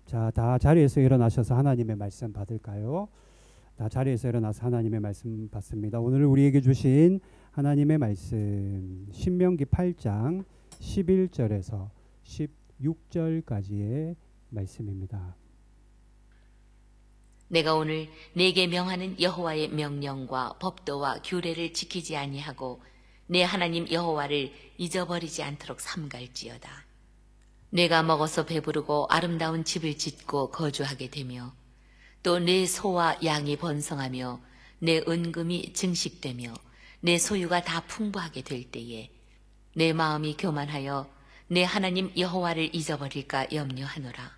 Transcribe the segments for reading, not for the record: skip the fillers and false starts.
자, 다 자리에서 일어나셔서 하나님의 말씀 받을까요? 다 자리에서 일어나서 하나님의 말씀 받습니다. 오늘 우리에게 주신 하나님의 말씀 신명기 8장 11절에서 16절까지의 말씀입니다. 내가 오늘 네게 명하는 여호와의 명령과 법도와 규례를 지키지 아니하고 내 하나님 여호와를 잊어버리지 않도록 삼갈지어다. 내가 먹어서 배부르고 아름다운 집을 짓고 거주하게 되며 또 내 소와 양이 번성하며 내 은금이 증식되며 내 소유가 다 풍부하게 될 때에 내 마음이 교만하여 내 하나님 여호와를 잊어버릴까 염려하노라.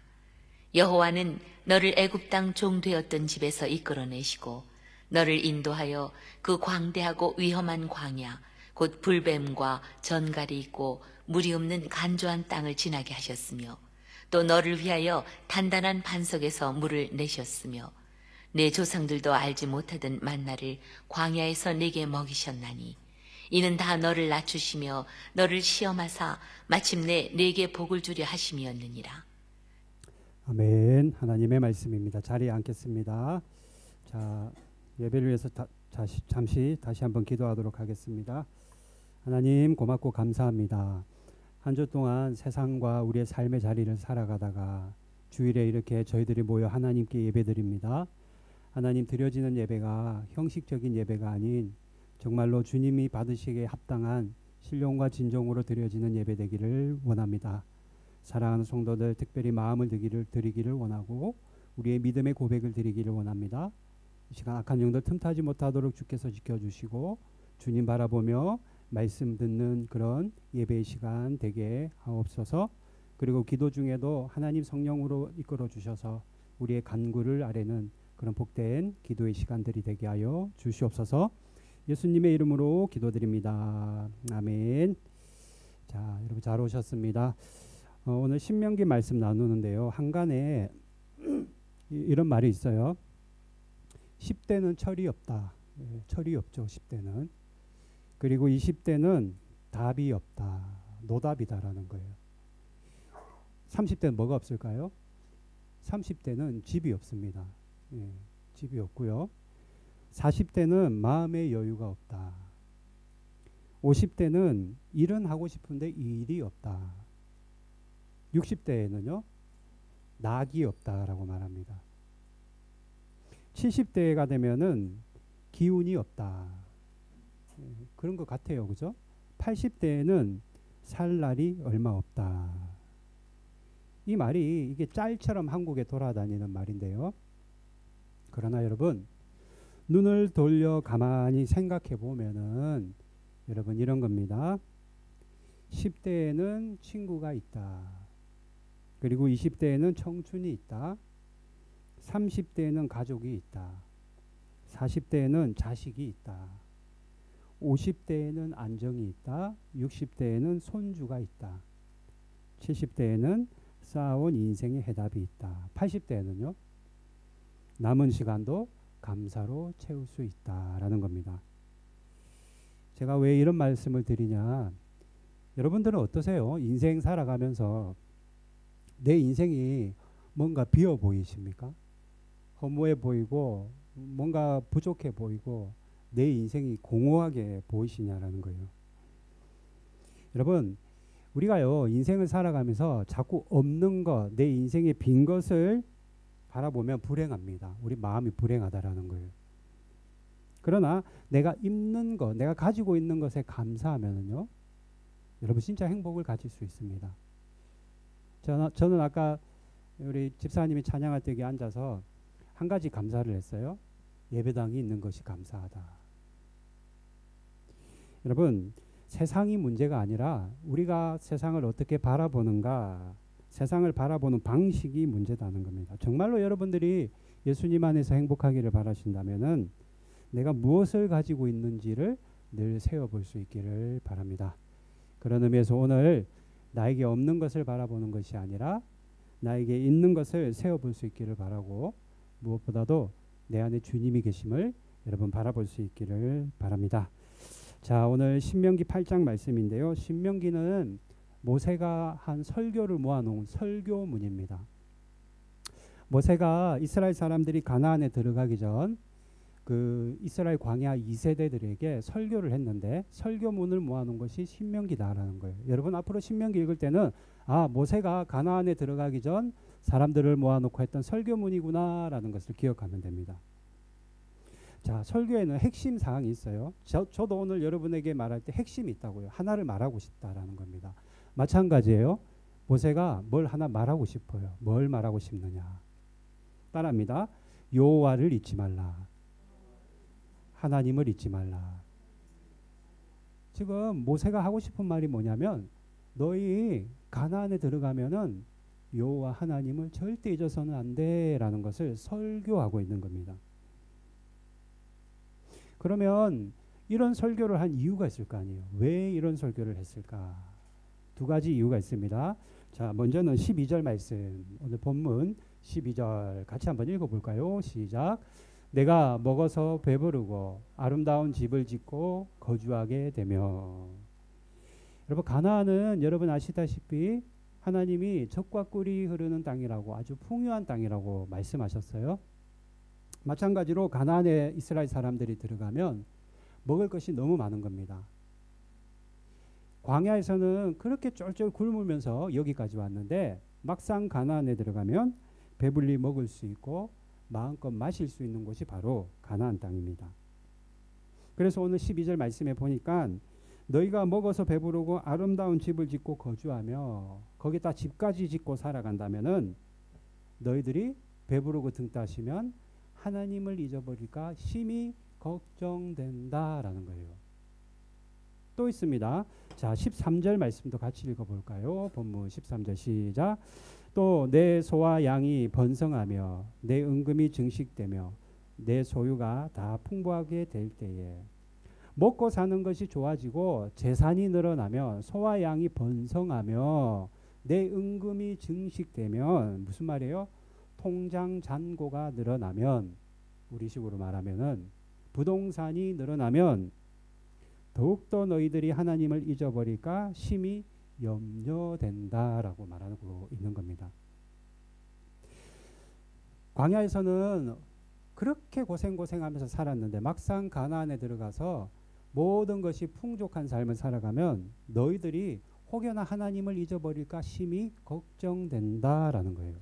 여호와는 너를 애굽 땅 종 되었던 집에서 이끌어내시고 너를 인도하여 그 광대하고 위험한 광야 곧 불뱀과 전갈이 있고 물이 없는 간조한 땅을 지나게 하셨으며 또 너를 위하여 단단한 반석에서 물을 내셨으며 내 조상들도 알지 못하던 만나를 광야에서 내게 먹이셨나니 이는 다 너를 낮추시며 너를 시험하사 마침내 내게 복을 주려 하심이었느니라. 아멘. 하나님의 말씀입니다. 자리에 앉겠습니다. 자, 예배를 위해서 잠시 다시 한번 기도하도록 하겠습니다. 하나님 고맙고 감사합니다. 한 주 동안 세상과 우리의 삶의 자리를 살아가다가 주일에 이렇게 저희들이 모여 하나님께 예배드립니다. 하나님 드려지는 예배가 형식적인 예배가 아닌 정말로 주님이 받으시기에 합당한 신령과 진정으로 드려지는 예배 되기를 원합니다. 사랑하는 성도들 특별히 마음을 드리기를 원하고 우리의 믿음의 고백을 드리기를 원합니다. 이 시간 악한 영들 틈타지 못하도록 주께서 지켜주시고 주님 바라보며 말씀 듣는 그런 예배의 시간 되게 하옵소서. 그리고 기도 중에도 하나님 성령으로 이끌어 주셔서 우리의 간구를 아뢰는 그런 복된 기도의 시간들이 되게 하여 주시옵소서. 예수님의 이름으로 기도드립니다. 아멘. 자, 여러분 잘 오셨습니다. 오늘 신명기 말씀 나누는데요. 한간에 이런 말이 있어요. 10대는 철이 없다. 철이 없죠. 10대는. 그리고 20대는 답이 없다. 노답이다라는 거예요. 30대는 뭐가 없을까요? 30대는 집이 없습니다. 집이 없고요. 40대는 마음의 여유가 없다. 50대는 일은 하고 싶은데 일이 없다. 60대에는요. 낙이 없다라고 말합니다. 70대가 되면은 기운이 없다. 그런 것 같아요. 그죠? 80대에는 살 날이 얼마 없다. 이 말이 이게 짤처럼 한국에 돌아다니는 말인데요. 그러나 여러분 눈을 돌려 가만히 생각해 보면은 여러분 이런 겁니다. 10대에는 친구가 있다. 그리고 20대에는 청춘이 있다. 30대에는 가족이 있다. 40대에는 자식이 있다. 50대에는 안정이 있다. 60대에는 손주가 있다. 70대에는 쌓아온 인생의 해답이 있다. 80대에는요. 남은 시간도 감사로 채울 수 있다라는 겁니다. 제가 왜 이런 말씀을 드리냐. 여러분들은 어떠세요? 인생 살아가면서 내 인생이 뭔가 비어 보이십니까? 허무해 보이고 뭔가 부족해 보이고 내 인생이 공허하게 보이시냐라는 거예요. 여러분 우리가요 인생을 살아가면서 자꾸 없는 것, 내 인생의 빈 것을 바라보면 불행합니다. 우리 마음이 불행하다라는 거예요. 그러나 내가 있는 것, 내가 가지고 있는 것에 감사하면요 여러분 진짜 행복을 가질 수 있습니다. 저는 아까 우리 집사님이 찬양할 때 여기 앉아서 한 가지 감사를 했어요. 예배당이 있는 것이 감사하다. 여러분 세상이 문제가 아니라 우리가 세상을 어떻게 바라보는가, 세상을 바라보는 방식이 문제다는 겁니다. 정말로 여러분들이 예수님 안에서 행복하기를 바라신다면은 내가 무엇을 가지고 있는지를 늘 세워볼 수 있기를 바랍니다. 그런 의미에서 오늘 나에게 없는 것을 바라보는 것이 아니라 나에게 있는 것을 세워볼 수 있기를 바라고 무엇보다도 내 안에 주님이 계심을 여러분 바라볼 수 있기를 바랍니다. 자, 오늘 신명기 8장 말씀인데요. 신명기는 모세가 한 설교를 모아놓은 설교문입니다. 모세가 이스라엘 사람들이 가나안에 들어가기 전 그 이스라엘 광야 2세대들에게 설교를 했는데 설교문을 모아놓은 것이 신명기다라는 거예요. 여러분 앞으로 신명기 읽을 때는 아, 모세가 가나안에 들어가기 전 사람들을 모아놓고 했던 설교문이구나라는 것을 기억하면 됩니다. 자, 설교에는 핵심 사항이 있어요. 저도 오늘 여러분에게 말할 때 핵심이 있다고요. 하나를 말하고 싶다라는 겁니다. 마찬가지예요. 모세가 뭘 하나 말하고 싶어요. 뭘 말하고 싶느냐. 따라합니다. 여호와를 잊지 말라. 하나님을 잊지 말라. 지금 모세가 하고 싶은 말이 뭐냐면 너희 가나안에 들어가면은 여호와 하나님을 절대 잊어서는 안 돼라는 것을 설교하고 있는 겁니다. 그러면 이런 설교를 한 이유가 있을 거 아니에요. 왜 이런 설교를 했을까? 두 가지 이유가 있습니다. 자, 먼저는 12절 말씀. 오늘 본문 12절 같이 한번 읽어볼까요? 시작. 내가 먹어서 배부르고 아름다운 집을 짓고 거주하게 되며. 여러분 가나안은 여러분 아시다시피 하나님이 젖과 꿀이 흐르는 땅이라고 아주 풍요한 땅이라고 말씀하셨어요. 마찬가지로 가나안에 이스라엘 사람들이 들어가면 먹을 것이 너무 많은 겁니다. 광야에서는 그렇게 쫄쫄 굶으면서 여기까지 왔는데 막상 가나안에 들어가면 배불리 먹을 수 있고 마음껏 마실 수 있는 곳이 바로 가나안 땅입니다. 그래서 오늘 12절 말씀에 보니까 너희가 먹어서 배부르고 아름다운 집을 짓고 거주하며 거기다 집까지 짓고 살아간다면은 너희들이 배부르고 등 따시면 하나님을 잊어버릴까 심히 걱정된다라는 거예요. 또 있습니다. 자, 13절 말씀도 같이 읽어볼까요? 본문 13절 시작. 또 내 소와 양이 번성하며 내 은금이 증식되며 내 소유가 다 풍부하게 될 때에 먹고 사는 것이 좋아지고 재산이 늘어나면 소와 양이 번성하며 내 은금이 증식되면 무슨 말이에요? 통장 잔고가 늘어나면 우리식으로 말하면은 부동산이 늘어나면 더욱더 너희들이 하나님을 잊어버릴까 심히 염려된다라고 말하고 있는 겁니다. 광야에서는 그렇게 고생하면서 살았는데 막상 가나안에 들어가서 모든 것이 풍족한 삶을 살아가면 너희들이 혹여나 하나님을 잊어버릴까 심히 걱정된다라는 거예요.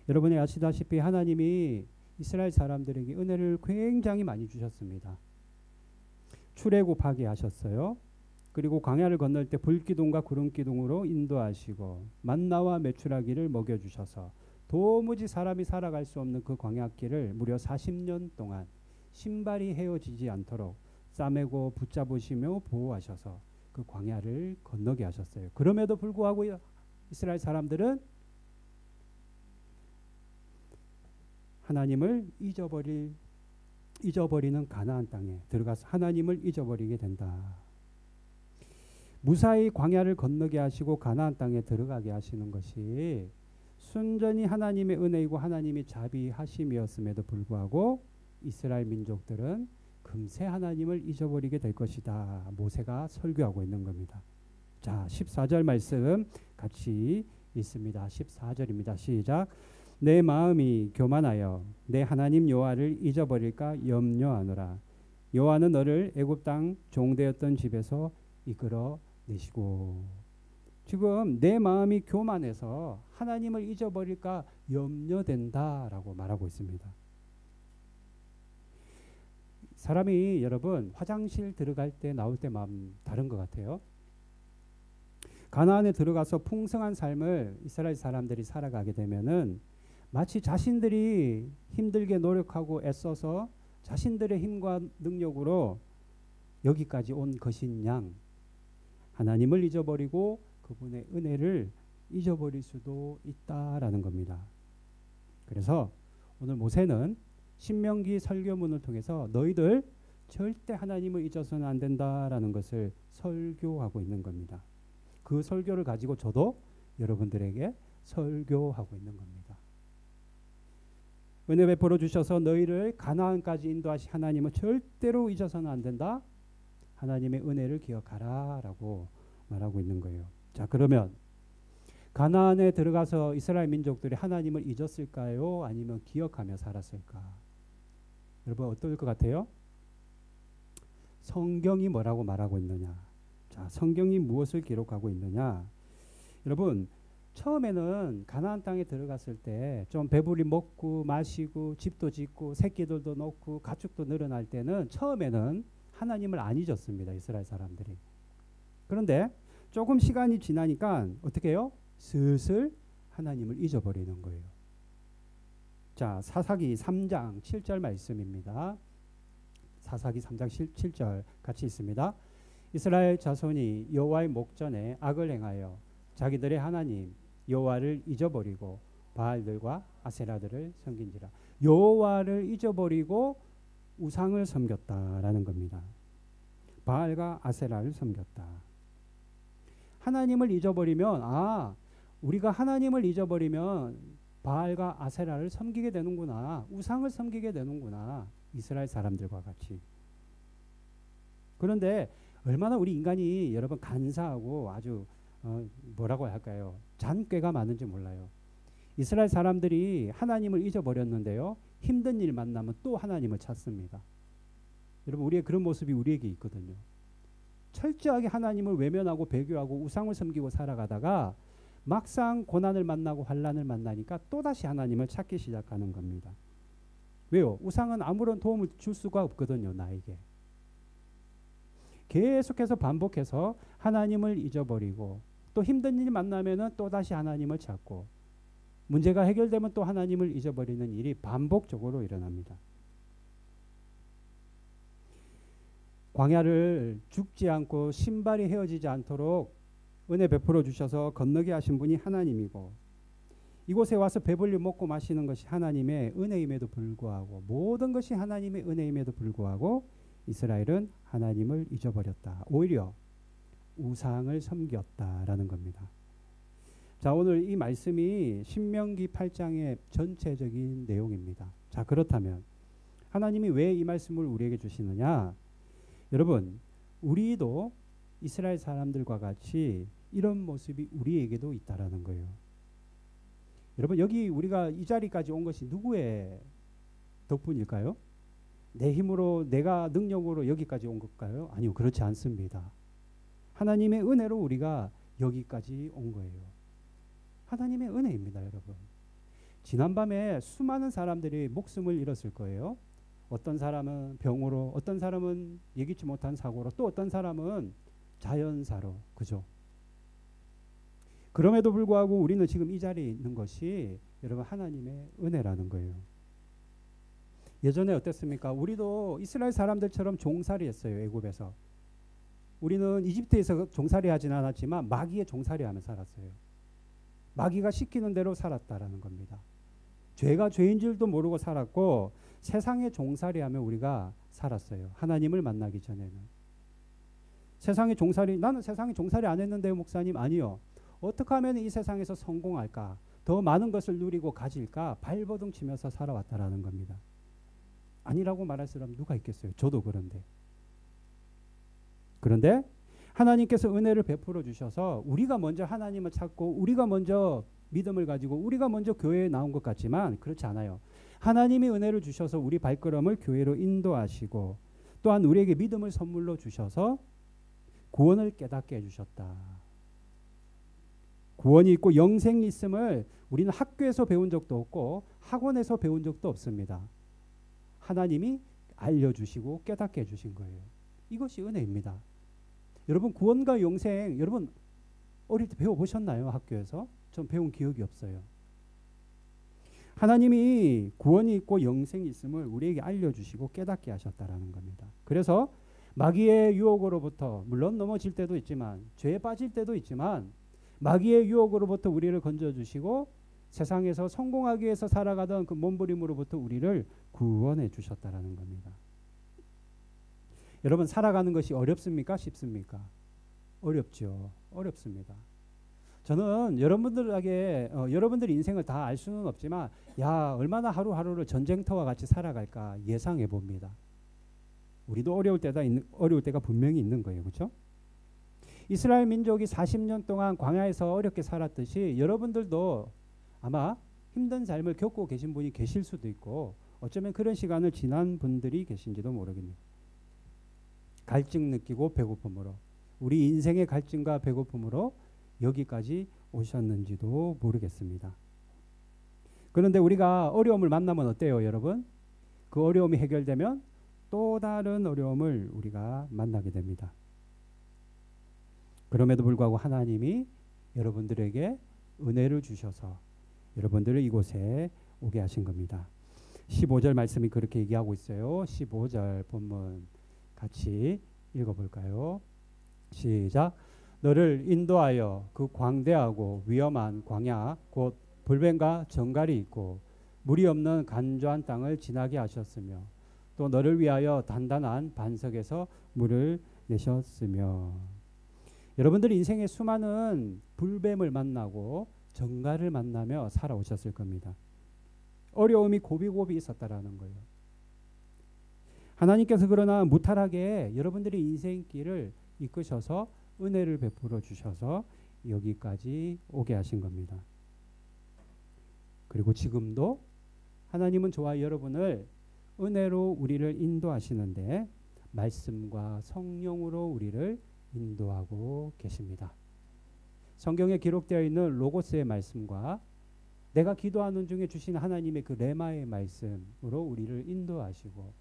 여러분이 아시다시피 하나님이 이스라엘 사람들에게 은혜를 굉장히 많이 주셨습니다. 출애굽하게 하셨어요. 그리고 광야를 건널 때 불기둥과 구름기둥으로 인도하시고 만나와 메추라기를 먹여주셔서 도무지 사람이 살아갈 수 없는 그 광야길을 무려 40년 동안 신발이 헤어지지 않도록 싸매고 붙잡으시며 보호하셔서 그 광야를 건너게 하셨어요. 그럼에도 불구하고 이스라엘 사람들은 하나님을 잊어버리는 가나안 땅에 들어가서 하나님을 잊어버리게 된다. 무사히 광야를 건너게 하시고 가나안 땅에 들어가게 하시는 것이 순전히 하나님의 은혜이고 하나님이 자비하심이었음에도 불구하고 이스라엘 민족들은 금세 하나님을 잊어버리게 될 것이다. 모세가 설교하고 있는 겁니다. 자, 14절 말씀 같이 읽습니다. 14절입니다. 시작. 내 마음이 교만하여 내 하나님 여호와를 잊어버릴까 염려하노라. 여호와는 너를 애굽 땅 종되었던 집에서 이끌어 내시고. 지금 내 마음이 교만해서 하나님을 잊어버릴까 염려된다라고 말하고 있습니다. 사람이 여러분 화장실 들어갈 때 나올 때 마음 다른 것 같아요. 가나안에 들어가서 풍성한 삶을 이스라엘 사람들이 살아가게 되면은 마치 자신들이 힘들게 노력하고 애써서 자신들의 힘과 능력으로 여기까지 온 것인 양 하나님을 잊어버리고 그분의 은혜를 잊어버릴 수도 있다라는 겁니다. 그래서 오늘 모세는 신명기 설교문을 통해서 너희들 절대 하나님을 잊어서는 안 된다라는 것을 설교하고 있는 겁니다. 그 설교를 가지고 저도 여러분들에게 설교하고 있는 겁니다. 은혜 베풀어 주셔서 너희를 가나안까지 인도하신 하나님을 절대로 잊어서는 안 된다. 하나님의 은혜를 기억하라 라고 말하고 있는 거예요. 자, 그러면 가나안에 들어가서 이스라엘 민족들이 하나님을 잊었을까요? 아니면 기억하며 살았을까? 여러분 어떨 것 같아요? 성경이 뭐라고 말하고 있느냐? 자, 성경이 무엇을 기록하고 있느냐? 여러분 처음에는 가나안 땅에 들어갔을 때 좀 배불리 먹고 마시고 집도 짓고 새끼들도 놓고 가축도 늘어날 때는 처음에는 하나님을 안 잊었습니다. 이스라엘 사람들이. 그런데 조금 시간이 지나니까 어떻게 해요? 슬슬 하나님을 잊어버리는 거예요. 자, 사사기 3장 7절 말씀입니다. 사사기 3장 7절 같이 있습니다. 이스라엘 자손이 여호와의 목전에 악을 행하여 자기들의 하나님 여호와를 잊어버리고 바알들과 아세라들을 섬긴지라. 여호와를 잊어버리고 우상을 섬겼다라는 겁니다. 바알과 아세라를 섬겼다. 하나님을 잊어버리면 우리가 하나님을 잊어버리면 바알과 아세라를 섬기게 되는구나. 우상을 섬기게 되는구나. 이스라엘 사람들과 같이. 그런데 얼마나 우리 인간이 여러분 간사하고 아주 뭐라고 할까요? 잔꾀가 많은지 몰라요. 이스라엘 사람들이 하나님을 잊어버렸는데요. 힘든 일 만나면 또 하나님을 찾습니다. 여러분 우리의 그런 모습이 우리에게 있거든요. 철저하게 하나님을 외면하고 배교하고 우상을 섬기고 살아가다가 막상 고난을 만나고 환난을 만나니까 또다시 하나님을 찾기 시작하는 겁니다. 왜요? 우상은 아무런 도움을 줄 수가 없거든요. 나에게. 계속해서 반복해서 하나님을 잊어버리고 또 힘든 일이 만나면은 또다시 하나님을 찾고 문제가 해결되면 또 하나님을 잊어버리는 일이 반복적으로 일어납니다. 광야를 죽지 않고 신발이 헤어지지 않도록 은혜 베풀어 주셔서 건너게 하신 분이 하나님이고 이곳에 와서 배불리 먹고 마시는 것이 하나님의 은혜임에도 불구하고 모든 것이 하나님의 은혜임에도 불구하고 이스라엘은 하나님을 잊어버렸다. 오히려 우상을 섬겼다라는 겁니다. 자, 오늘 이 말씀이 신명기 8장의 전체적인 내용입니다. 자, 그렇다면 하나님이 왜 이 말씀을 우리에게 주시느냐? 여러분, 우리도 이스라엘 사람들과 같이 이런 모습이 우리에게도 있다라는 거예요. 여러분, 여기 우리가 이 자리까지 온 것이 누구의 덕분일까요? 내 힘으로 내가 능력으로 여기까지 온 걸까요? 아니요, 그렇지 않습니다. 하나님의 은혜로 우리가 여기까지 온 거예요. 하나님의 은혜입니다, 여러분. 지난밤에 수많은 사람들이 목숨을 잃었을 거예요. 어떤 사람은 병으로, 어떤 사람은 예기치 못한 사고로, 또 어떤 사람은 자연사로, 그죠? 그럼에도 불구하고 우리는 지금 이 자리에 있는 것이 여러분 하나님의 은혜라는 거예요. 예전에 어땠습니까? 우리도 이스라엘 사람들처럼 종살이 했어요. 애굽에서. 우리는 이집트에서 종살이 하진 않았지만 마귀의 종살이 하며 살았어요. 마귀가 시키는 대로 살았다라는 겁니다. 죄가 죄인 줄도 모르고 살았고 세상의 종살이 하며 우리가 살았어요. 하나님을 만나기 전에는. 세상의 종살이, 나는 세상의 종살이 안 했는데요, 목사님. 아니요. 어떻게 하면 이 세상에서 성공할까? 더 많은 것을 누리고 가질까? 발버둥 치면서 살아왔다라는 겁니다. 아니라고 말할 사람 누가 있겠어요? 저도 그런데. 그런데 하나님께서 은혜를 베풀어 주셔서 우리가 먼저 하나님을 찾고 우리가 먼저 믿음을 가지고 우리가 먼저 교회에 나온 것 같지만 그렇지 않아요. 하나님이 은혜를 주셔서 우리 발걸음을 교회로 인도하시고 또한 우리에게 믿음을 선물로 주셔서 구원을 깨닫게 해주셨다. 구원이 있고 영생이 있음을 우리는 학교에서 배운 적도 없고 학원에서 배운 적도 없습니다. 하나님이 알려주시고 깨닫게 해주신 거예요. 이것이 은혜입니다. 여러분 구원과 영생 여러분 어릴 때 배워보셨나요? 학교에서? 전 배운 기억이 없어요. 하나님이 구원이 있고 영생이 있음을 우리에게 알려주시고 깨닫게 하셨다라는 겁니다. 그래서 마귀의 유혹으로부터 물론 넘어질 때도 있지만 죄에 빠질 때도 있지만 마귀의 유혹으로부터 우리를 건져주시고 세상에서 성공하기 위해서 살아가던 그 몸부림으로부터 우리를 구원해 주셨다라는 겁니다. 여러분 살아가는 것이 어렵습니까? 쉽습니까? 어렵죠. 어렵습니다. 저는 여러분들에게 여러분들 인생을 다 알 수는 없지만 야 얼마나 하루하루를 전쟁터와 같이 살아갈까 예상해 봅니다. 우리도 어려울 때가 분명히 있는 거예요. 그렇죠? 이스라엘 민족이 40년 동안 광야에서 어렵게 살았듯이 여러분들도 아마 힘든 삶을 겪고 계신 분이 계실 수도 있고 어쩌면 그런 시간을 지난 분들이 계신지도 모르겠네요. 갈증 느끼고 배고픔으로 우리 인생의 갈증과 배고픔으로 여기까지 오셨는지도 모르겠습니다. 그런데 우리가 어려움을 만나면 어때요, 여러분? 그 어려움이 해결되면 또 다른 어려움을 우리가 만나게 됩니다. 그럼에도 불구하고 하나님이 여러분들에게 은혜를 주셔서 여러분들을 이곳에 오게 하신 겁니다. 15절 말씀이 그렇게 얘기하고 있어요. 15절 본문 같이 읽어볼까요? 시작. 너를 인도하여 그 광대하고 위험한 광야 곧 불뱀과 정갈이 있고 물이 없는 간조한 땅을 지나게 하셨으며 또 너를 위하여 단단한 반석에서 물을 내셨으며. 여러분들이 인생에 수많은 불뱀을 만나고 정갈을 만나며 살아오셨을 겁니다. 어려움이 고비고비 있었다라는 거예요. 하나님께서 그러나 무탈하게 여러분들의 인생길을 이끄셔서 은혜를 베풀어 주셔서 여기까지 오게 하신 겁니다. 그리고 지금도 하나님은 저와 여러분을 은혜로 우리를 인도하시는데 말씀과 성령으로 우리를 인도하고 계십니다. 성경에 기록되어 있는 로고스의 말씀과 내가 기도하는 중에 주신 하나님의 그 레마의 말씀으로 우리를 인도하시고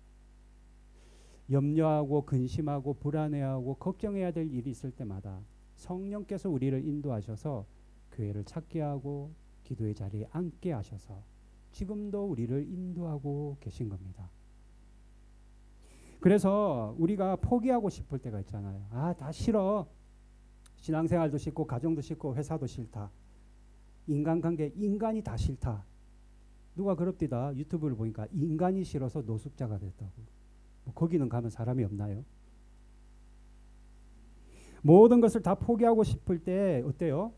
염려하고 근심하고 불안해하고 걱정해야 될 일이 있을 때마다 성령께서 우리를 인도하셔서 교회를 찾게 하고 기도의 자리에 앉게 하셔서 지금도 우리를 인도하고 계신 겁니다. 그래서 우리가 포기하고 싶을 때가 있잖아요. 아, 다 싫어. 신앙생활도 싫고 가정도 싫고 회사도 싫다. 인간관계, 인간이 다 싫다. 누가 그럽디다. 유튜브를 보니까 인간이 싫어서 노숙자가 됐다고. 뭐 거기는 가면 사람이 없나요? 모든 것을 다 포기하고 싶을 때 어때요?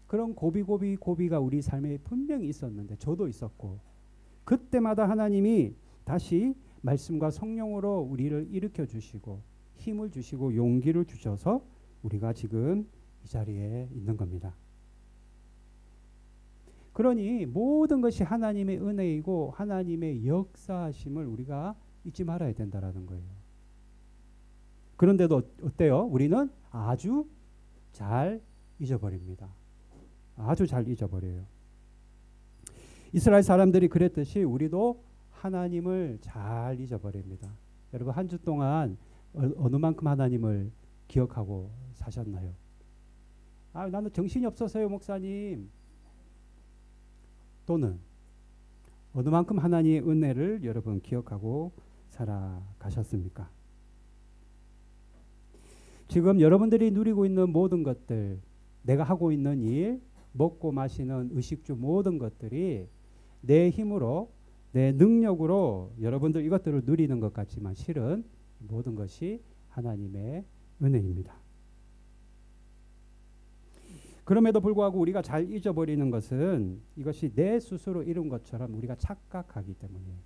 그런 고비가 우리 삶에 분명히 있었는데 저도 있었고 그때마다 하나님이 다시 말씀과 성령으로 우리를 일으켜 주시고 힘을 주시고 용기를 주셔서 우리가 지금 이 자리에 있는 겁니다. 그러니 모든 것이 하나님의 은혜이고 하나님의 역사하심을 우리가 잊지 말아야 된다라는 거예요. 그런데도 어때요? 우리는 아주 잘 잊어버립니다. 아주 잘 잊어버려요. 이스라엘 사람들이 그랬듯이 우리도 하나님을 잘 잊어버립니다. 여러분 한 주 동안 어느 만큼 하나님을 기억하고 사셨나요? 아, 나는 정신이 없어서요, 목사님. 또는 어느 만큼 하나님의 은혜를 여러분 기억하고 살아가셨습니까? 지금 여러분들이 누리고 있는 모든 것들, 내가 하고 있는 일, 먹고 마시는 의식주 모든 것들이 내 힘으로 내 능력으로 여러분들 이것들을 누리는 것 같지만 실은 모든 것이 하나님의 은혜입니다. 그럼에도 불구하고 우리가 잘 잊어버리는 것은 이것이 내 스스로 이룬 것처럼 우리가 착각하기 때문이에요.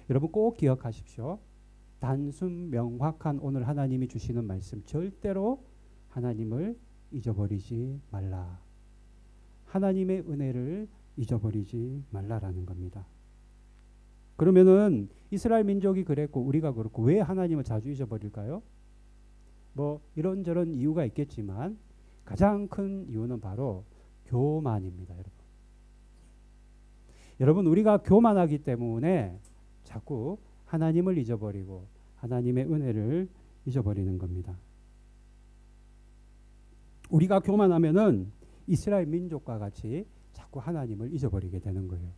여러분 꼭 기억하십시오. 단순 명확한 오늘 하나님이 주시는 말씀 절대로 하나님을 잊어버리지 말라. 하나님의 은혜를 잊어버리지 말라라는 겁니다. 그러면은 이스라엘 민족이 그랬고 우리가 그렇고 왜 하나님을 자주 잊어버릴까요? 뭐 이런저런 이유가 있겠지만 가장 큰 이유는 바로 교만입니다, 여러분. 여러분 우리가 교만하기 때문에 자꾸 하나님을 잊어버리고 하나님의 은혜를 잊어버리는 겁니다. 우리가 교만하면은 이스라엘 민족과 같이 자꾸 하나님을 잊어버리게 되는 거예요.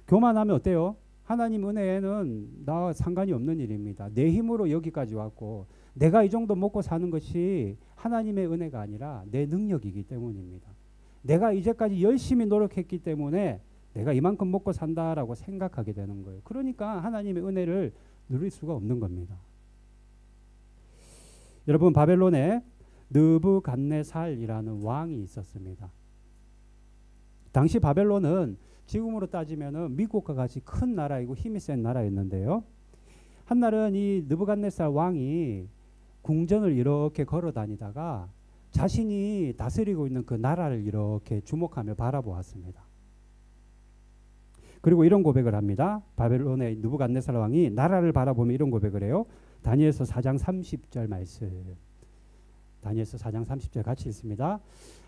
교만하면 어때요? 하나님 은혜는 나와 상관이 없는 일입니다. 내 힘으로 여기까지 왔고 내가 이 정도 먹고 사는 것이 하나님의 은혜가 아니라 내 능력이기 때문입니다. 내가 이제까지 열심히 노력했기 때문에 내가 이만큼 먹고 산다라고 생각하게 되는 거예요. 그러니까 하나님의 은혜를 누릴 수가 없는 겁니다. 여러분 바벨론에 느부갓네살이라는 왕이 있었습니다. 당시 바벨론은 지금으로 따지면은 미국과 같이 큰 나라이고 힘이 센 나라였는데요. 한날은 이 느부갓네살 왕이 궁전을 이렇게 걸어 다니다가 자신이 다스리고 있는 그 나라를 이렇게 주목하며 바라보았습니다. 그리고 이런 고백을 합니다. 바벨론의 느부갓네살 왕이 나라를 바라보며 이런 고백을 해요. 다니엘서 4장 30절 말씀. 다니엘서 4장 30절 같이 읽습니다.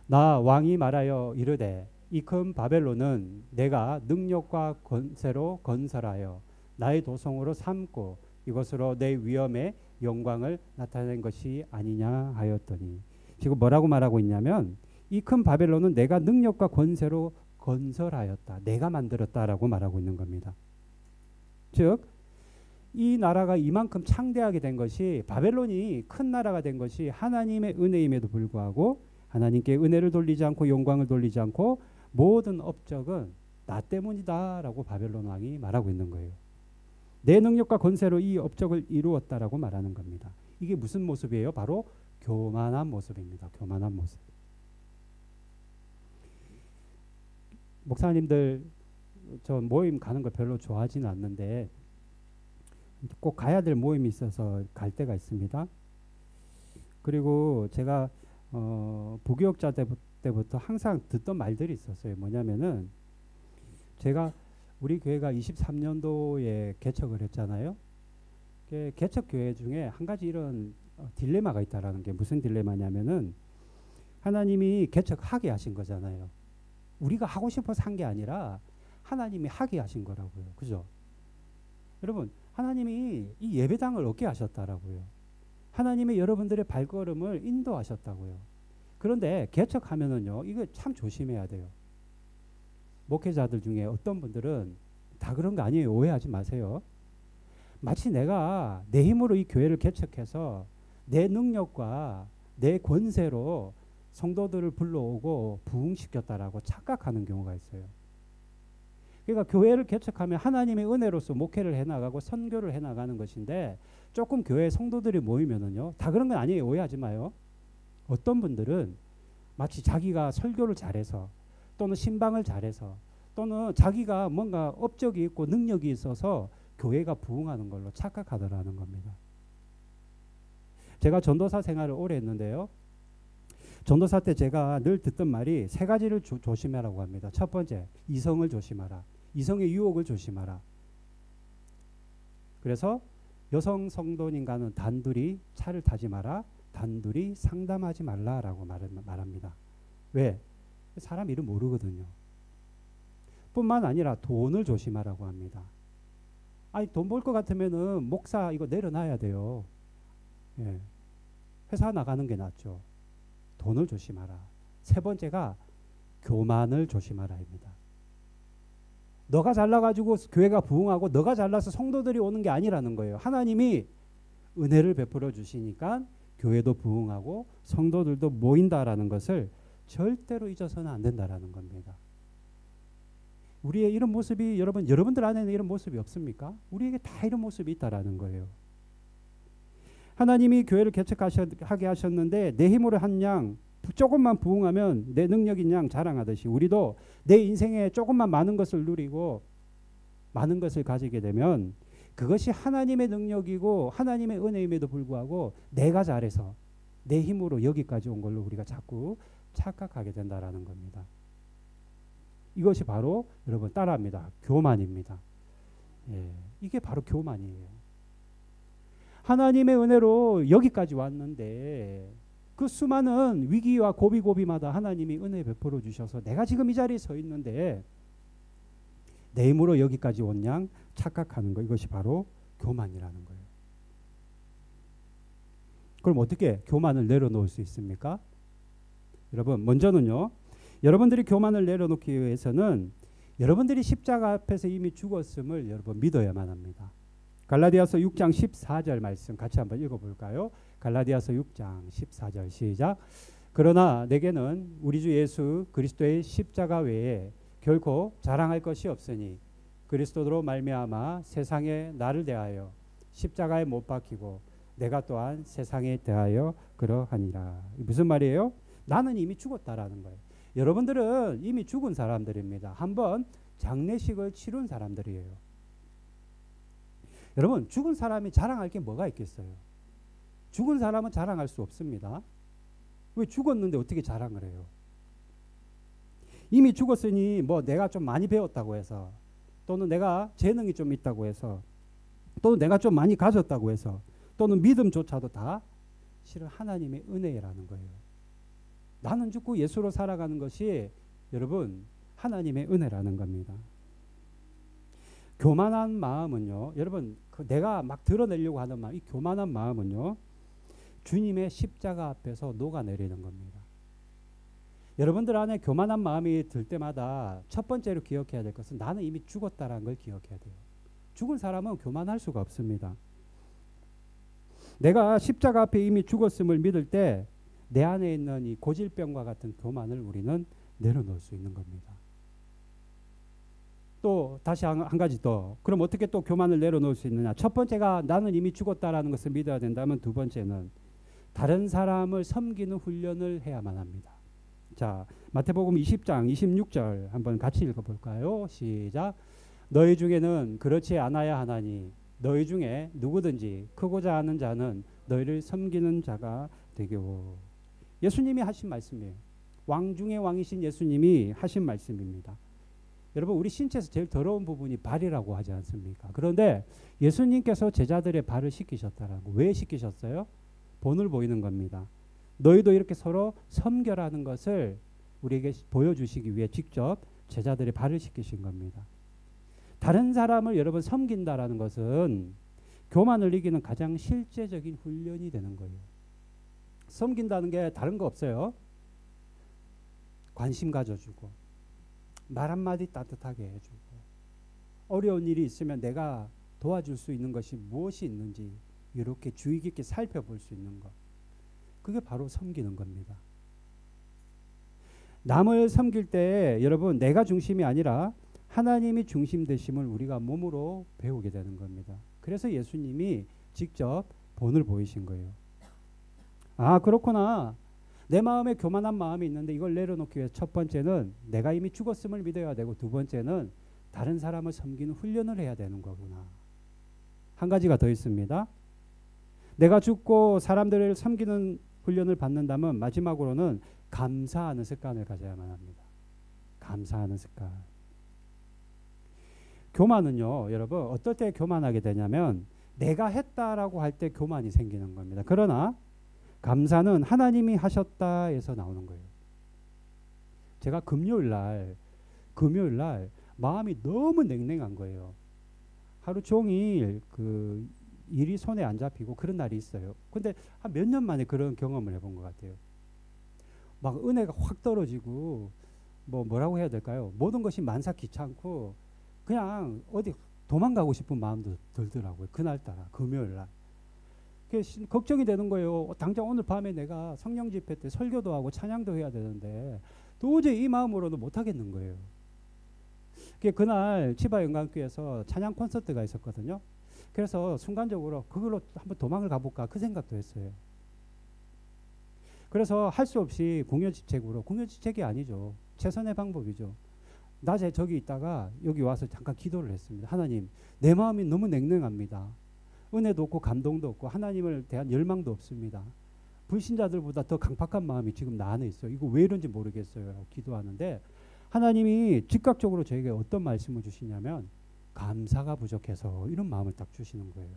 나 왕이 말하여 이르되 이 큰 바벨론은 내가 능력과 권세로 건설하여 나의 도성으로 삼고 이것으로 내 위엄의 영광을 나타낸 것이 아니냐 하였더니, 지금 뭐라고 말하고 있냐면 이 큰 바벨론은 내가 능력과 권세로 건설하였다. 내가 만들었다라고 말하고 있는 겁니다. 즉 이 나라가 이만큼 창대하게 된 것이, 바벨론이 큰 나라가 된 것이 하나님의 은혜임에도 불구하고 하나님께 은혜를 돌리지 않고 영광을 돌리지 않고 모든 업적은 나 때문이다라고 바벨론 왕이 말하고 있는 거예요. 내 능력과 권세로 이 업적을 이루었다라고 말하는 겁니다. 이게 무슨 모습이에요? 바로 교만한 모습입니다. 교만한 모습. 목사님들 저 모임 가는 거 별로 좋아하지는 않는데 꼭 가야 될 모임이 있어서 갈 때가 있습니다. 그리고 제가 부교육자 때부터 항상 듣던 말들이 있었어요. 뭐냐면은 제가 우리 교회가 23년도에 개척을 했잖아요. 개척 교회 중에 한 가지 이런 딜레마가 있다라는 게, 무슨 딜레마냐면은 하나님이 개척하게 하신 거잖아요. 우리가 하고 싶어서 한 게 아니라 하나님이 하게 하신 거라고요. 그죠? 여러분, 하나님이 이 예배당을 얻게 하셨다라고요. 하나님이 여러분들의 발걸음을 인도하셨다고요. 그런데 개척하면은요, 이거 참 조심해야 돼요. 목회자들 중에 어떤 분들은 다 그런 거 아니에요. 오해하지 마세요. 마치 내가 내 힘으로 이 교회를 개척해서 내 능력과 내 권세로 성도들을 불러오고 부흥시켰다라고 착각하는 경우가 있어요. 그러니까 교회를 개척하면 하나님의 은혜로서 목회를 해나가고 선교를 해나가는 것인데, 조금 교회 성도들이 모이면은요, 다 그런 건 아니에요. 오해하지 마요. 어떤 분들은 마치 자기가 설교를 잘해서 또는 신방을 잘해서 또는 자기가 뭔가 업적이 있고 능력이 있어서 교회가 부흥하는 걸로 착각하더라는 겁니다. 제가 전도사 생활을 오래 했는데요. 전도사 때 제가 늘 듣던 말이 세 가지를 조심하라고 합니다. 첫 번째, 이성을 조심하라. 이성의 유혹을 조심하라. 그래서 여성 성도님과는 단둘이 차를 타지 마라. 단둘이 상담하지 말라라고 말합니다. 왜? 사람 이름 모르거든요. 뿐만 아니라 돈을 조심하라고 합니다. 아니, 돈 벌 것 같으면은 목사 이거 내려놔야 돼요. 예. 회사 나가는 게 낫죠. 돈을 조심하라. 세 번째가 교만을 조심하라입니다. 너가 잘나가지고 교회가 부흥하고 너가 잘나서 성도들이 오는 게 아니라는 거예요. 하나님이 은혜를 베풀어 주시니까 교회도 부흥하고 성도들도 모인다라는 것을 절대로 잊어서는 안 된다라는 겁니다. 우리의 이런 모습이 여러분들 안에는 이런 모습이 없습니까? 우리에게 다 이런 모습이 있다라는 거예요. 하나님이 교회를 개척하게 하셨는데 내 힘으로 한 양 조금만 부흥하면 내 능력인 양 자랑하듯이 우리도 내 인생에 조금만 많은 것을 누리고 많은 것을 가지게 되면 그것이 하나님의 능력이고 하나님의 은혜임에도 불구하고 내가 잘해서 내 힘으로 여기까지 온 걸로 우리가 자꾸 착각하게 된다라는 겁니다. 이것이 바로 여러분 따라합니다. 교만입니다. 예, 이게 바로 교만이에요. 하나님의 은혜로 여기까지 왔는데 그 수많은 위기와 고비고비마다 하나님이 은혜 베풀어 주셔서 내가 지금 이 자리에 서 있는데 내 힘으로 여기까지 온 양 착각하는 거, 이것이 바로 교만이라는 거예요. 그럼 어떻게 교만을 내려놓을 수 있습니까? 여러분, 먼저는요, 여러분들이 교만을 내려놓기 위해서는 여러분들이 십자가 앞에서 이미 죽었음을 여러분 믿어야만 합니다. 갈라디아서 6장 14절 말씀 같이 한번 읽어볼까요? 갈라디아서 6장 14절 시작. 그러나 내게는 우리 주 예수 그리스도의 십자가 외에 결코 자랑할 것이 없으니 그리스도로 말미암아 세상에 나를 대하여 십자가에 못 박히고 내가 또한 세상에 대하여 그러하니라. 무슨 말이에요? 나는 이미 죽었다라는 거예요. 여러분들은 이미 죽은 사람들입니다. 한번 장례식을 치른 사람들이에요. 여러분, 죽은 사람이 자랑할 게 뭐가 있겠어요? 죽은 사람은 자랑할 수 없습니다. 왜 죽었는데 어떻게 자랑을 해요? 이미 죽었으니 뭐 내가 좀 많이 배웠다고 해서 또는 내가 재능이 좀 있다고 해서 또는 내가 좀 많이 가졌다고 해서 또는 믿음조차도 다 실은 하나님의 은혜라는 거예요. 나는 죽고 예수로 살아가는 것이 여러분 하나님의 은혜라는 겁니다. 교만한 마음은요, 여러분 내가 막 드러내려고 하는 마음, 이 교만한 마음은요 주님의 십자가 앞에서 녹아내리는 겁니다. 여러분들 안에 교만한 마음이 들 때마다 첫 번째로 기억해야 될 것은 나는 이미 죽었다라는 걸 기억해야 돼요. 죽은 사람은 교만할 수가 없습니다. 내가 십자가 앞에 이미 죽었음을 믿을 때 내 안에 있는 이 고질병과 같은 교만을 우리는 내려놓을 수 있는 겁니다. 또 다시 한 가지 더. 그럼 어떻게 또 교만을 내려놓을 수 있느냐? 첫 번째가 나는 이미 죽었다라는 것을 믿어야 된다면 두 번째는 다른 사람을 섬기는 훈련을 해야만 합니다. 자, 마태복음 20장 26절 한번 같이 읽어볼까요? 시작. 너희 중에는 그렇지 않아야 하나니 너희 중에 누구든지 크고자 하는 자는 너희를 섬기는 자가 되고. 예수님이 하신 말씀이에요. 왕 중의 왕이신 예수님이 하신 말씀입니다. 여러분 우리 신체에서 제일 더러운 부분이 발이라고 하지 않습니까? 그런데 예수님께서 제자들의 발을 씻기셨다라는 거. 왜 씻기셨어요? 본을 보이는 겁니다. 너희도 이렇게 서로 섬겨라는 것을 우리에게 보여주시기 위해 직접 제자들의 발을 씻기신 겁니다. 다른 사람을 여러분 섬긴다라는 것은 교만을 이기는 가장 실제적인 훈련이 되는 거예요. 섬긴다는 게 다른 거 없어요. 관심 가져주고 말 한마디 따뜻하게 해주고 어려운 일이 있으면 내가 도와줄 수 있는 것이 무엇이 있는지 이렇게 주의 깊게 살펴볼 수 있는 것. 그게 바로 섬기는 겁니다. 남을 섬길 때 여러분 내가 중심이 아니라 하나님이 중심 되심을 우리가 몸으로 배우게 되는 겁니다. 그래서 예수님이 직접 본을 보이신 거예요. 아 그렇구나. 내 마음에 교만한 마음이 있는데 이걸 내려놓기 위해서 첫 번째는 내가 이미 죽었음을 믿어야 되고 두 번째는 다른 사람을 섬기는 훈련을 해야 되는 거구나. 한 가지가 더 있습니다. 내가 죽고 사람들을 섬기는 훈련을 받는다면 마지막으로는 감사하는 습관을 가져야만 합니다. 감사하는 습관. 교만은요, 여러분 어떨 때 교만하게 되냐면 내가 했다라고 할 때 교만이 생기는 겁니다. 그러나 감사는 하나님이 하셨다에서 나오는 거예요. 제가 금요일 날 마음이 너무 냉랭한 거예요. 하루 종일 그 일이 손에 안 잡히고 그런 날이 있어요. 근데 한 몇 년 만에 그런 경험을 해본 것 같아요. 막 은혜가 확 떨어지고 뭐라고 해야 될까요? 모든 것이 만사 귀찮고 그냥 어디 도망가고 싶은 마음도 들더라고요. 그날따라 금요일 날. 걱정이 되는 거예요. 당장 오늘 밤에 내가 성령 집회 때 설교도 하고 찬양도 해야 되는데 도저히 이 마음으로는 못 하겠는 거예요. 그날 치바영광교에서 찬양 콘서트가 있었거든요. 그래서 순간적으로 그걸로 한번 도망을 가볼까 그 생각도 했어요. 그래서 할 수 없이 공연지책으로, 공연지책이 아니죠. 최선의 방법이죠. 낮에 저기 있다가 여기 와서 잠깐 기도를 했습니다. 하나님, 내 마음이 너무 냉랭합니다. 은혜도 없고 감동도 없고 하나님을 대한 열망도 없습니다. 불신자들보다 더 강팍한 마음이 지금 나 안에 있어요. 이거 왜 이런지 모르겠어요. 라고 기도하는데 하나님이 즉각적으로 저에게 어떤 말씀을 주시냐면 감사가 부족해서 이런 마음을 딱 주시는 거예요.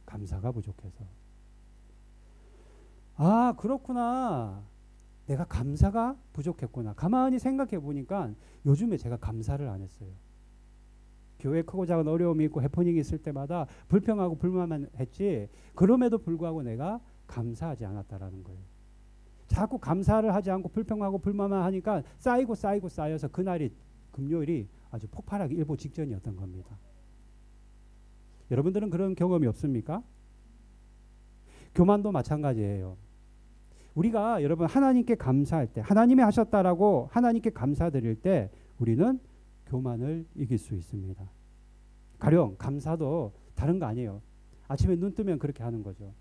감사가 부족해서. 아, 그렇구나. 내가 감사가 부족했구나. 가만히 생각해 보니까 요즘에 제가 감사를 안 했어요. 교회 크고 작은 어려움이 있고 해프닝이 있을 때마다 불평하고 불만만 했지 그럼에도 불구하고 내가 감사하지 않았다라는 거예요. 자꾸 감사를 하지 않고 불평하고 불만만 하니까 쌓여서 그날이 금요일이 아주 폭발하기 일보 직전이었던 겁니다. 여러분들은 그런 경험이 없습니까? 교만도 마찬가지예요. 우리가 여러분 하나님께 감사할 때 하나님이 하셨다라고 하나님께 감사드릴 때 우리는 교만을 이길 수 있습니다. 가령 감사도 다른 거 아니에요. 아침에 눈 뜨면 그렇게 하는 거죠.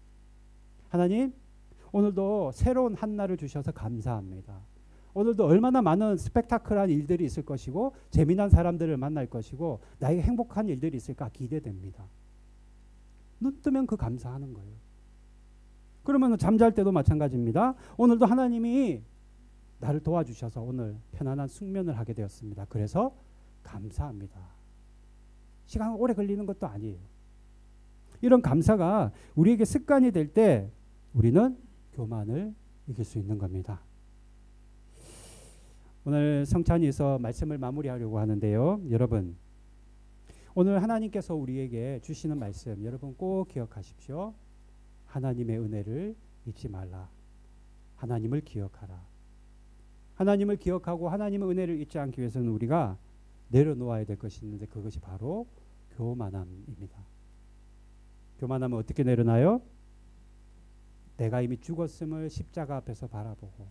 하나님, 오늘도 새로운 한 날을 주셔서 감사합니다. 오늘도 얼마나 많은 스펙타클한 일들이 있을 것이고 재미난 사람들을 만날 것이고 나에게 행복한 일들이 있을까 기대됩니다. 눈 뜨면 그 감사하는 거예요. 그러면 잠잘 때도 마찬가지입니다. 오늘도 하나님이 나를 도와주셔서 오늘 편안한 숙면을 하게 되었습니다. 그래서 감사합니다. 시간 오래 걸리는 것도 아니에요. 이런 감사가 우리에게 습관이 될 때 우리는 교만을 이길 수 있는 겁니다. 오늘 성찬이에서 말씀을 마무리하려고 하는데요. 여러분, 오늘 하나님께서 우리에게 주시는 말씀 여러분 꼭 기억하십시오. 하나님의 은혜를 잊지 말라. 하나님을 기억하라. 하나님을 기억하고 하나님의 은혜를 잊지 않기 위해서는 우리가 내려놓아야 될 것이 있는데 그것이 바로 교만함입니다. 교만함은 어떻게 내려놔요? 내가 이미 죽었음을 십자가 앞에서 바라보고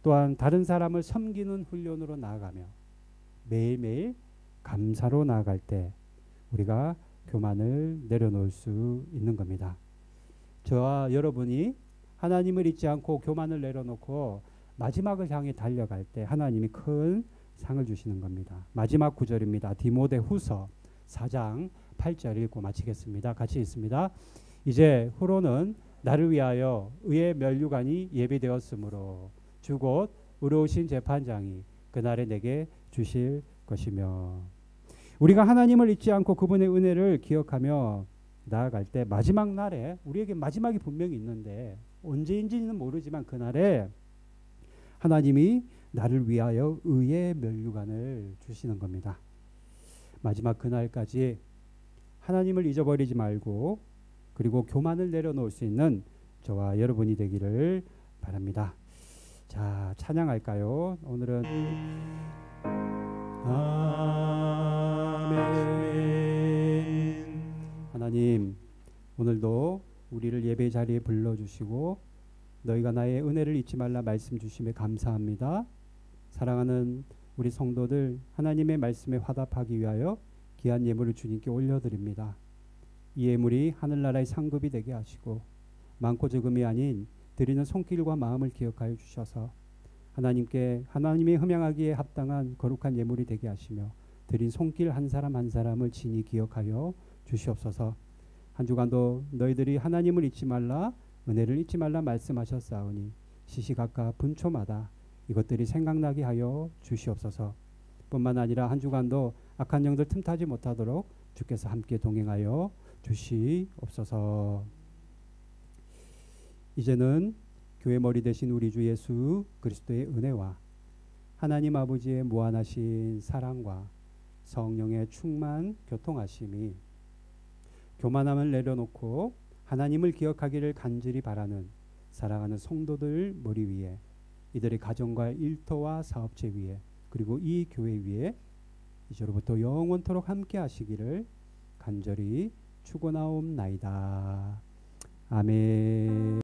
또한 다른 사람을 섬기는 훈련으로 나아가며 매일매일 감사로 나아갈 때 우리가 교만을 내려놓을 수 있는 겁니다. 저와 여러분이 하나님을 잊지 않고 교만을 내려놓고 마지막을 향해 달려갈 때 하나님이 큰 상을 주시는 겁니다. 마지막 구절입니다. 디모데후서 4장 8절 읽고 마치겠습니다. 같이 읽습니다. 이제 후로는 나를 위하여 의의 면류관이 예비되었으므로 주 곧 의로우신 재판장이 그날에 내게 주실 것이며 우리가 하나님을 잊지 않고 그분의 은혜를 기억하며 나아갈 때 마지막 날에 우리에게 마지막이 분명히 있는데 언제인지는 모르지만 그날에 하나님이 나를 위하여 의의 면류관을 주시는 겁니다. 마지막 그날까지 하나님을 잊어버리지 말고 그리고 교만을 내려놓을 수 있는 저와 여러분이 되기를 바랍니다. 자, 찬양할까요? 오늘은 아멘. 하나님, 오늘도 우리를 예배 자리에 불러주시고 너희가 나의 은혜를 잊지 말라 말씀 주심에 감사합니다. 사랑하는 우리 성도들 하나님의 말씀에 화답하기 위하여 귀한 예물을 주님께 올려드립니다. 이 예물이 하늘나라의 상급이 되게 하시고 많고 적음이 아닌 드리는 손길과 마음을 기억하여 주셔서 하나님께 하나님의 흠양하기에 합당한 거룩한 예물이 되게 하시며 드린 손길 한 사람 한 사람을 친히 기억하여 주시옵소서. 한 주간도 너희들이 하나님을 잊지 말라 은혜를 잊지 말라 말씀하셨사오니 시시각각 분초마다 이것들이 생각나게 하여 주시옵소서. 뿐만 아니라 한 주간도 악한 영들 틈타지 못하도록 주께서 함께 동행하여 주시옵소서. 이제는 교회 머리 되신 우리 주 예수 그리스도의 은혜와 하나님 아버지의 무한하신 사랑과 성령의 충만 교통하심이 교만함을 내려놓고 하나님을 기억하기를 간절히 바라는 사랑하는 성도들 머리 위에 이들의 가정과 일터와 사업체 위에 그리고 이 교회 위에 이제로부터 영원토록 함께 하시기를 간절히 축원하옵나이다. 아멘.